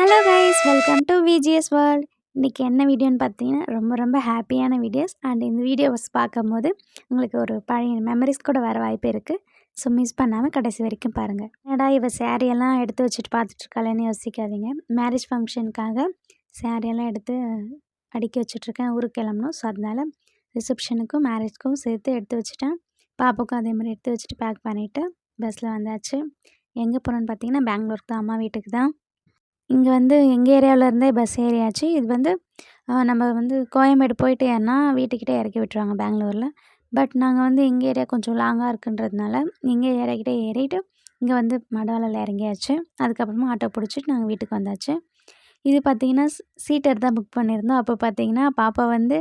Hello guys, welcome to VGS world. இன்றைக்கி என்ன வீடியோன்னு பார்த்தீங்கன்னா ரொம்ப ஹாப்பியான வீடியோஸ். அண்ட் இந்த வீடியோஸ் பார்க்கும்போது உங்களுக்கு ஒரு பழைய மெமரிஸ் கூட வர வாய்ப்பு இருக்குது. ஸோ மிஸ் பண்ணாமல் கடைசி வரைக்கும் பாருங்கள். என்னடா இவ சேரீயெல்லாம் எடுத்து வச்சுட்டு பார்த்துட்ருக்காளேன்னு யோசிக்காதீங்க. மேரேஜ் ஃபங்க்ஷனுக்காக சேரீயெல்லாம் எடுத்து அடுக்கி வச்சுட்ருக்கேன். ஊருக்கு கிளம்பணும். ஸோ அதனால் ரிசப்ஷனுக்கும் மேரேஜ்க்கும் சேர்த்து எடுத்து வச்சுட்டேன். பாப்புக்கும் அதே மாதிரி எடுத்து வச்சுட்டு பேக் பண்ணிவிட்டு பஸ்ஸில் வந்தாச்சு. எங்கே போகிறோன்னு பார்த்தீங்கன்னா பெங்களூருக்கு தான், அம்மா வீட்டுக்கு தான். இங்கே வந்து எங்கள் ஏரியாவிலேருந்தே பஸ் ஏறியாச்சு. இது வந்து நம்ம வந்து கோயம்பேடு போயிட்டு ஏறினா வீட்டுக்கிட்டே இறக்கி விட்டுருவாங்க பெங்களூரில். பட் நாங்கள் வந்து எங்கள் ஏரியா கொஞ்சம் லாங்காக இருக்குன்றதுனால எங்கள் ஏரியாக்கிட்டே ஏறிட்டு இங்கே வந்து மடவாளையில் இறங்கியாச்சு. அதுக்கப்புறமா ஆட்டோ பிடிச்சிட்டு நாங்கள் வீட்டுக்கு வந்தாச்சு. இது பார்த்திங்கன்னா சீட்டர் தான் புக் பண்ணியிருந்தோம். அப்போ பார்த்திங்கன்னா பாப்பா வந்து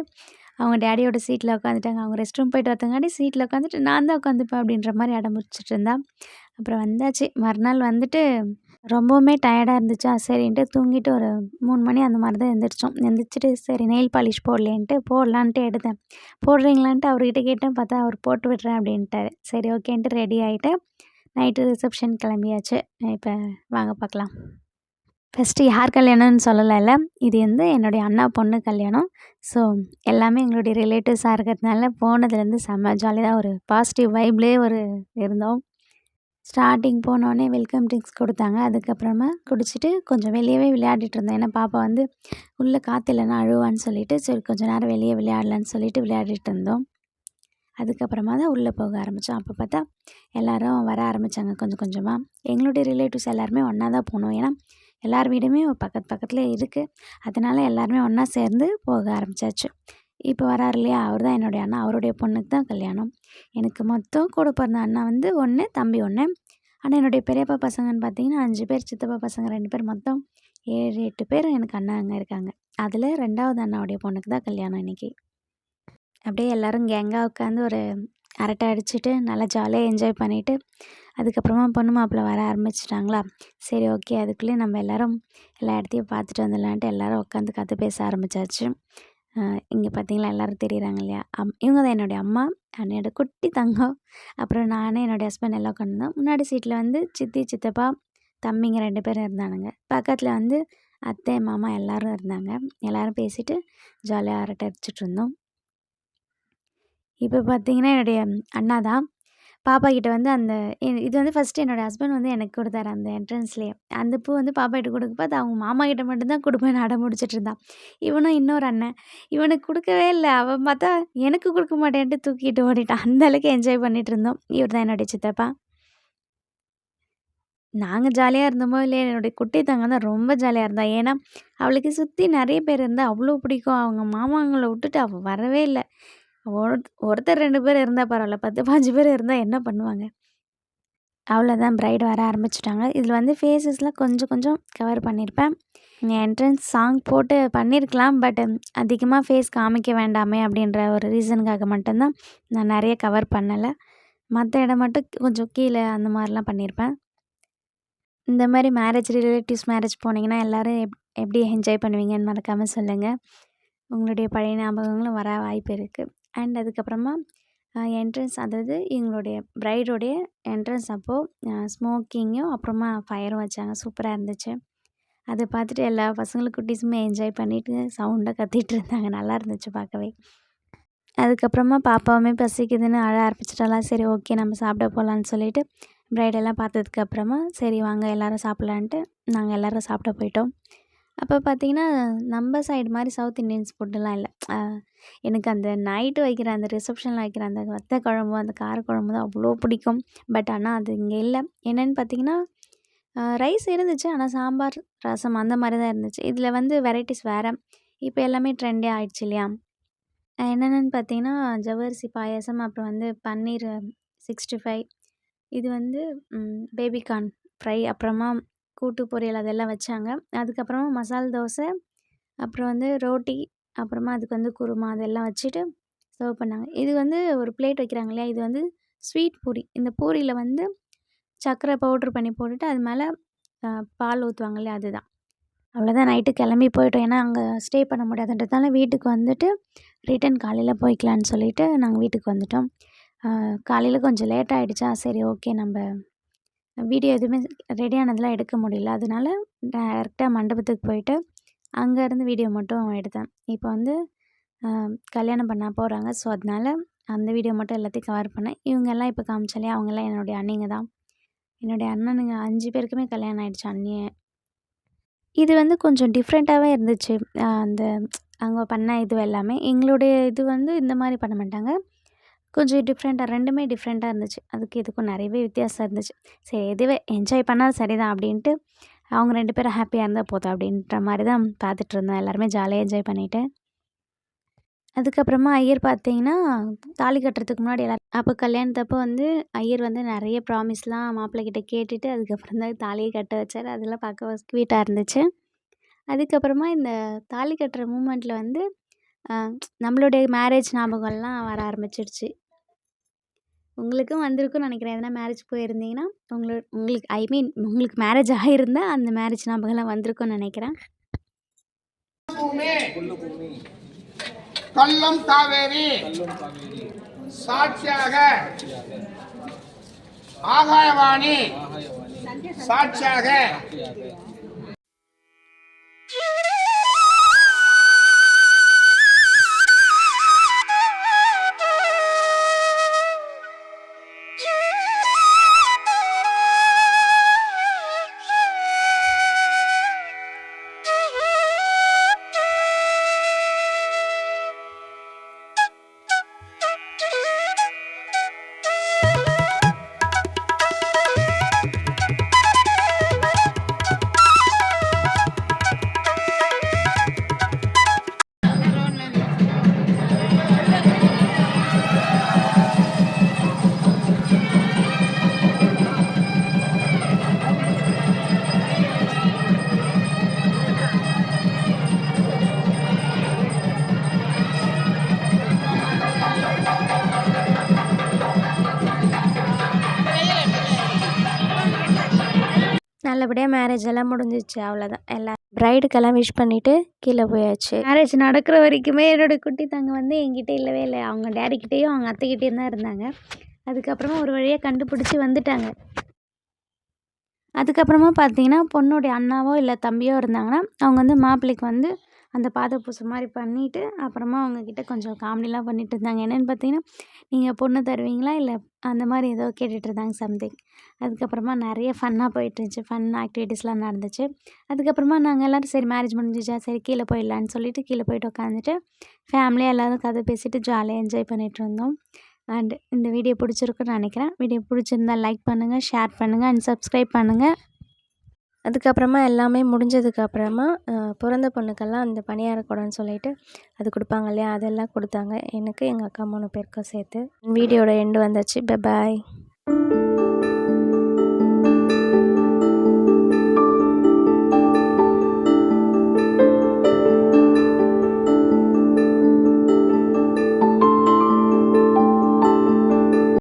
அவங்க டேடியோட சீட்டில் உட்காந்துட்டாங்க. அவங்க ரெஸ்ட் ரூம் போயிட்டு வரதுங்காட்டி சீட்டில் உட்காந்துட்டு நான் தான் உட்காந்துப்பேன் அப்படின்ற மாதிரி அடம் பிடிச்சிட்டு இருந்தா. அப்புறம் வந்தாச்சு. மறுநாள் வந்துட்டு ரொம்பவுமே டயர்டாக இருந்துச்சா, சரின்ட்டு தூங்கிட்டு ஒரு 3 மணி அந்த மாதிரி தான் எந்திரிச்சோம். எந்திரிச்சிட்டு சரி நெயில் பாலிஷ் போடலேன்ட்டு போடலான்ட்டு எடுத்தேன். போடுறீங்களான்ட்டு அவர்கிட்ட கேட்டேன். பார்த்தா அவர் போட்டு விட்றேன் அப்படின்ட்டாரு. சரி ஓகேன்ட்டு ரெடி ஆகிட்டு நைட்டு ரிசப்ஷன் கிளம்பியாச்சு. இப்போ வாங்க பார்க்கலாம். ஃபஸ்ட்டு யார் கல்யாணம்னு சொல்லலைல்ல, இது வந்து என்னுடைய அண்ணா பொண்ணு கல்யாணம். ஸோ எல்லாமே எங்களுடைய ரிலேட்டிவ்ஸாக இருக்கிறதுனால போனதுலேருந்து செம்ம ஜாலியாக ஒரு பாசிட்டிவ் வைப்லேயே இருந்தோம். ஸ்டார்டிங் போனோடனே வெல்கம் ட்ரிங்க்ஸ் கொடுத்தாங்க. அதுக்கப்புறமா குடிச்சிட்டு கொஞ்சம் வெளியவே விளையாடிட்டு இருந்தோம். ஏன்னா பாப்பா வந்து உள்ளே காற்று இல்லைன்னா அழுவான்னு சொல்லிட்டு சரி கொஞ்சம் நேரம் வெளியே விளையாடலான்னு சொல்லிட்டு விளையாடிட்டு இருந்தோம். அதுக்கப்புறமா தான் உள்ளே போக ஆரம்பித்தோம். அப்போ பார்த்தா எல்லோரும் வர ஆரம்பித்தாங்க கொஞ்சம் கொஞ்சமாக. எங்களுடைய ரிலேட்டிவ்ஸ் எல்லாருமே ஒன்றா தான் போனோம். ஏன்னா எல்லார் வீடுமே பக்கத்தில் இருக்குது. அதனால் எல்லாருமே ஒன்றா சேர்ந்து போக ஆரம்பித்தாச்சு. இப்போ வராரு இல்லையா, அவர் தான் என்னுடைய அண்ணா. அவருடைய பொண்ணுக்கு தான் கல்யாணம். எனக்கு மொத்தம் கூட பிறந்த அண்ணா வந்து 1, தம்பி 1. ஆனால் என்னுடைய பெரியப்பா பசங்கன்னு பார்த்தீங்கன்னா 5 பேர், சித்தப்பா பசங்க 2 பேர், மொத்தம் 7, 8 பேர் எனக்கு அண்ணாங்க இருக்காங்க. அதில் 2வது அண்ணாவுடைய பொண்ணுக்கு தான் கல்யாணம் இன்றைக்கி. அப்படியே எல்லோரும் கேங்காக உட்காந்து ஒரு அரட்டை அடிச்சுட்டு நல்லா ஜாலியாக என்ஜாய் பண்ணிவிட்டு அதுக்கப்புறமா பொண்ணு மாப்பிள்ளை வர ஆரம்பிச்சிட்டாங்களா. சரி ஓகே, அதுக்குள்ளேயே நம்ம எல்லோரும் எல்லா இடத்தையும் பார்த்துட்டு வந்துடலான்ட்டு எல்லோரும் உட்காந்து கற்று பேச ஆரம்பித்தாச்சு. இங்கே பார்த்தீங்களா எல்லோரும் தெரியுறாங்க இல்லையா, இவங்க தான் என்னுடைய அம்மா, என்னோடய குட்டி தங்கம். அப்புறம் நான், என்னுடைய ஹஸ்பண்ட் எல்லாம் உட்காந்துருந்தோம். முன்னாடி சீட்டில் வந்து சித்தி, சித்தப்பா, தம்பிங்க 2 பேரும் இருந்தானுங்க. பக்கத்தில் வந்து அத்தை, மாமா எல்லோரும் இருந்தாங்க. எல்லோரும் பேசிவிட்டு ஜாலியாக அரட்டை அடிச்சிட்டு இருந்தோம். இப்போ பார்த்தீங்கன்னா என்னுடைய அண்ணா தான் பாப்பா கிட்ட வந்து இது வந்து ஃபஸ்ட்டு என்னோடய ஹஸ்பண்ட் வந்து எனக்கு கொடுத்தாரு அந்த என்ட்ரன்ஸ்லேயே. அந்த பூ வந்து பாப்பா கிட்ட கொடுக்க பார்த்து அவங்க மாமா கிட்ட மட்டும்தான் கொடுப்பேன்னு அடம் முடிச்சிட்டு இருந்தான். இவனும் இன்னொரு அண்ணன் இவனுக்கு கொடுக்கவே இல்லை. அவன் பார்த்தா எனக்கு கொடுக்க மாட்டேன்ட்டு தூக்கிட்டு ஓடிட்டான். அந்த அளவுக்கு என்ஜாய் பண்ணிகிட்டு இருந்தோம். இவர் தான் என்னுடைய சித்தப்பா. நாங்கள் ஜாலியாக இருந்தோமோ இல்லையா, என்னுடைய குட்டி தங்கம் தான் ரொம்ப ஜாலியாக இருந்தாள். ஏன்னா அவளுக்கு சுற்றி நிறைய பேர் இருந்தால் அவ்வளோ பிடிக்கும். அவங்க மாமாங்களை விட்டுட்டு அவள் வரவே இல்லை. ஒருத்தர் 2 பேர் இருந்தால் பரவாயில்ல, 10, 15 பேர் இருந்தால் என்ன பண்ணுவாங்க. அவ்வளோதான், பிரைடு வர ஆரம்பிச்சிட்டாங்க. இதில் வந்து ஃபேஸஸ்லாம் கொஞ்சம் கவர் பண்ணியிருப்பேன். என்ட்ரன்ஸ் சாங் போட்டு பண்ணியிருக்கலாம். பட் அதிகமாக ஃபேஸ் காமிக்க வேண்டாமே அப்படின்ற ஒரு ரீசனுக்காக மட்டும்தான் நான் நிறைய கவர் பண்ணலை. மற்ற இடம் மட்டும் கொஞ்சம் கீழே அந்த மாதிரிலாம் பண்ணியிருப்பேன். இந்த மாதிரி ரிலேட்டிவ்ஸ் மேரேஜ் போனீங்கன்னா எல்லோரும் எப்படி என்ஜாய் பண்ணுவீங்கன்னு மறக்காமல் சொல்லுங்கள். உங்களுடைய பழைய ஞாபகங்களும் வர வாய்ப்பு இருக்குது. அண்ட் அதுக்கப்புறமா என்ட்ரன்ஸ், அதாவது எங்களுடைய பிரைடோடைய என்ட்ரன்ஸ் அப்போது ஸ்மோக்கிங்கும் அப்புறமா ஃபயரும் வச்சாங்க. சூப்பராக இருந்துச்சு. அதை பார்த்துட்டு எல்லா பசங்களும் குட்டீஸுமே என்ஜாய் பண்ணிவிட்டு சவுண்டாக கத்திகிட்டு இருந்தாங்க. நல்லா இருந்துச்சு பார்க்கவே. அதுக்கப்புறமா பாப்பாவுமே பசிக்குதுன்னு அழ ஆரம்பிச்சிட்டாலாம். சரி ஓகே, நம்ம சாப்பிட போகலான்னு சொல்லிவிட்டு பிரைடெல்லாம் பார்த்ததுக்கப்புறமா சரி வாங்க எல்லோரும் சாப்பிட்லான்ட்டு நாங்கள் எல்லோரும் சாப்பிட போயிட்டோம். அப்போ பார்த்திங்கன்னா நம்ம சைடு மாதிரி சவுத் இண்டியன்ஸ் ஃபுட்டுலாம் இல்லை. எனக்கு அந்த நைட்டு வைக்கிற அந்த ரிசப்ஷனில் வைக்கிற அந்த வத்த குழம்பு, அந்த காரக்குழம்பு தான் அவ்வளோ பிடிக்கும். பட் ஆனால் அது இங்கே இல்லை. என்னென்னு பார்த்திங்கன்னா ரைஸ் இருந்துச்சு, ஆனால் சாம்பார், ரசம் அந்த மாதிரி தான் இருந்துச்சு. இதில் வந்து வெரைட்டிஸ் வேறு. இப்போ எல்லாமே ட்ரெண்டே ஆகிடுச்சு இல்லையா. என்னென்னு பார்த்தீங்கன்னா ஜவ்வரிசி பாயாசம், அப்புறம் வந்து பன்னீர் 65, இது வந்து பேபிகார்ன் ஃப்ரை, அப்புறமா கூட்டு பொரியல் அதெல்லாம் வச்சாங்க. அதுக்கப்புறமா மசால் தோசை, அப்புறம் வந்து ரோட்டி, அப்புறமா அதுக்கு வந்து குருமா அதெல்லாம் வச்சுட்டு சர்வ் பண்ணாங்க. இது வந்து ஒரு பிளேட் வைக்கிறாங்க இல்லையா, இது வந்து ஸ்வீட் பூரி. இந்த பூரியில் வந்து சர்க்கரை பவுட்ரு பண்ணி போட்டுட்டு அது மேலே பால் ஊற்றுவாங்க இல்லையா, அதுதான். அவ்வளோதான், நைட்டு கிளம்பி போயிட்டோம். ஏன்னா அங்கே ஸ்டே பண்ண முடியாதுன்றதுனால வீட்டுக்கு வந்துட்டு ரிட்டன் காலையில் போய்க்கலான்னு சொல்லிவிட்டு நாங்கள் வீட்டுக்கு வந்துட்டோம். காலையில் கொஞ்சம் லேட் ஆகிடுச்சா, சரி ஓகே நம்ம வீடியோ எதுவுமே ரெடி ஆனதெல்லாம் எடுக்க முடியல. அதனால டைரெக்ட்டா மண்டபத்துக்கு போயிட்டு, அங்கேருந்து வீடியோ மட்டும் எடுத்தேன். இப்போ வந்து கல்யாணம் பண்ண போகிறாங்க. ஸோ, அதனால அந்த வீடியோ மட்டும் எல்லாத்தையும் கவர் பண்ணேன். இவங்கெல்லாம் இப்போ காமிச்சேன் அவங்கெல்லாம் என்னுடைய அண்ணிங்க தான். என்னுடைய அண்ணனுங்க 5 பேருக்குமே கல்யாணம் ஆயிடுச்சு அண்ணிய. இது வந்து கொஞ்சம் டிஃப்ரெண்ட்டாவே இருந்துச்சு. அந்த அவங்க பண்ண இது எல்லாமே. எங்களுடைய இது வந்து இந்த மாரி பண்ண மாட்டாங்க. கொஞ்சம் டிஃப்ரெண்ட்டா 2மே டிஃப்ரெண்ட்டா இருந்துச்சு. அதுக்கு இதுக்கும் நிறையவே வித்தியாசம் இருந்துச்சு. சரி எதுவே என்ஜாய் பண்ணா சரிதான் அப்படின்ட்டு, அவங்க 2 பேரும் ஹாப்பியா இருந்தா போதும் அப்படின்ற மாரி தான் பார்த்துட்ருந்தோம். எல்லாருமே ஜாலியா என்ஜாய் பண்ணிட்டு. அதுக்கப்புறமா ஐயர் பார்த்தீங்கன்னா, தாலி கட்டுறதுக்கு முன்னாடி அப்போ கல்யாணத்தப்போ வந்து ஐயர் வந்து நிறைய ப்ராமிஸ்லாம் மாப்பிள்ளைகிட்ட கேட்டுட்டு, அதுக்கப்புறம் தான் தாலியே கட்ட வச்சாரு. அதெல்லாம் பார்க்க ஸ்வீட்டா இருந்துச்சு. அதுக்கப்புறமா இந்த தாலி கட்டுற மூமெண்ட்ல வந்து அ நம்மளுடைய மேரேஜ் ஞாபகம்லாம் வர ஆரம்பிச்சிடுச்சு. உங்களுக்கும் வந்திருக்கும்னு நினைக்கிறேன். எதனா மேரேஜ் போயிருந்தீங்கன்னா, உங்களுக்கு ஐ மீன் உங்களுக்கு மேரேஜ் ஆகியிருந்தா அந்த மேரேஜ் ஞாபகம்லாம் வந்திருக்கும்னு நினைக்கிறேன். கள்ளம் காவேரி சாட்சியாக ஆகாயவாணி சாட்சியாக நல்லபடியாக மேரேஜ் எல்லாம் முடிஞ்சிச்சு. அவ்வளோதான். பிரைடுக்கெல்லாம் விஷ் பண்ணிவிட்டு கீழே போயாச்சு. மேரேஜ் நடக்கிற வரைக்குமே என்னோடய குட்டி தங்க வந்து என்கிட்ட இல்லவே இல்லை. அவங்க டேடிக்கிட்டேயும் அவங்க அத்தைக்கிட்டேயும் தான் இருந்தாங்க. அதுக்கப்புறமா ஒரு வழியாக கண்டுபிடிச்சி வந்துட்டாங்க. அதுக்கப்புறமா பார்த்தீங்கன்னா, பொண்ணுடைய அண்ணாவோ இல்லை தம்பியோ இருந்தாங்கன்னா, அவங்க வந்து மாப்பிள்ளைக்கு வந்து அந்த பாத பூசை மாதிரி பண்ணிவிட்டு, அப்புறமா அவங்கக்கிட்ட கொஞ்சம் காமெடிலாம் பண்ணிட்டு இருந்தாங்க. என்னென்னு பார்த்தீங்கன்னா, நீங்கள் பொண்ணு தருவீங்களா? இல்லை அந்த மாதிரி ஏதோ கேட்டுட்டு இருந்தாங்க சம்திங். அதுக்கப்புறமா நிறைய ஃபன்னாக போயிட்டுருந்துச்சு. ஃபன் ஆக்டிவிட்டீஸ்லாம் நடந்துச்சு. அதுக்கப்புறமா நாங்கள் எல்லோரும் சரி மேரேஜ் முடிஞ்சிச்சா, சரி கீழே போயிடலான்னு சொல்லிட்டு கீழே போயிட்டு உட்காந்துட்டு, ஃபேமிலியாக எல்லோரும் கதை பேசிட்டு ஜாலியாக என்ஜாய் பண்ணிகிட்டு இருந்தோம். அண்ட் இந்த வீடியோ பிடிச்சிருக்குன்னு நினைக்கிறேன். வீடியோ பிடிச்சிருந்தா லைக் பண்ணுங்கள், ஷேர் பண்ணுங்கள் அண்ட் சப்ஸ்கிரைப் பண்ணுங்கள். அதுக்கப்புறமா எல்லாமே முடிஞ்சதுக்கப்புறமா பிறந்த பொண்ணுக்கெல்லாம் அந்த பணியார குடம்னு சொல்லிட்டு அது கொடுப்பாங்க இல்லையா, அதெல்லாம் கொடுத்தாங்க எனக்கு, எங்கள் அக்கா 3 பேருக்கும் சேர்த்து. வீடியோட எண்டு வந்துச்சு. பாய்.